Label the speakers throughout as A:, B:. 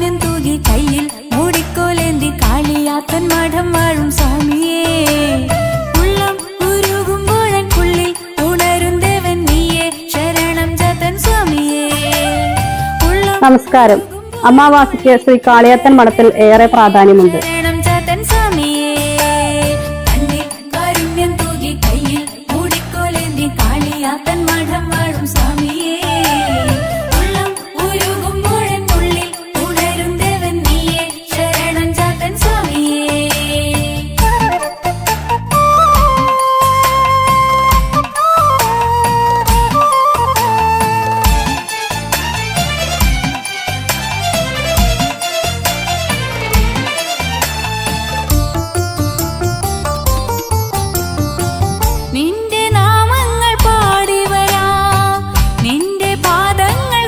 A: കാരുണ്യം തൂകി കയ്യിൽ മൂടിക്കോലേന്തി കാളിയാത്തൻ മഠം വാഴും സ്വാമിയേ. ഉള്ളം ഉരുകുമ്പോഴെന്നുള്ളിൽ ഉണരും ദേവൻ നീയേ, ശരണം ചാത്തൻ സ്വാമിയേ.
B: നമസ്കാരം. അമാവാസിക്ക് ശ്രീ കാളിയാത്തൻ മഠത്തിൽ ഏറെ പ്രാധാന്യമുണ്ട്.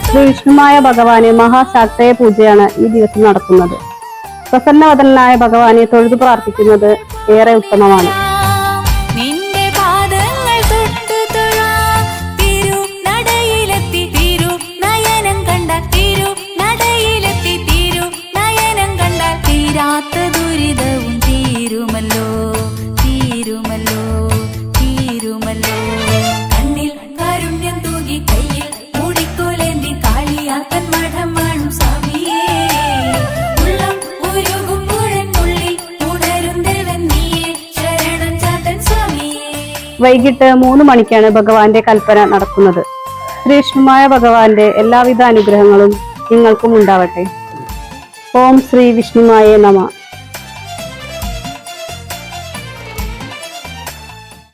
B: ശ്രീ വിഷ്ണുമായ ഭഗവാനെ മഹാശാക്തേയ പൂജയാണ് ഈ ദിവസം നടക്കുന്നത്. പ്രസന്നവദനായ ഭഗവാനെ തൊഴുതു പ്രാർത്ഥിക്കുന്നത് ഏറെ ഉത്തമമാണ്. വൈകിട്ട് 3 മണിക്കാണ് ഭഗവാന്റെ കൽപ്പന നടക്കുന്നത്. ശ്രീവിഷ്ണുമായ ഭഗവാന്റെ എല്ലാവിധ അനുഗ്രഹങ്ങളും നിങ്ങൾക്കും ഉണ്ടാവട്ടെ. ഓം ശ്രീ വിഷ്ണുമായ നമഃ.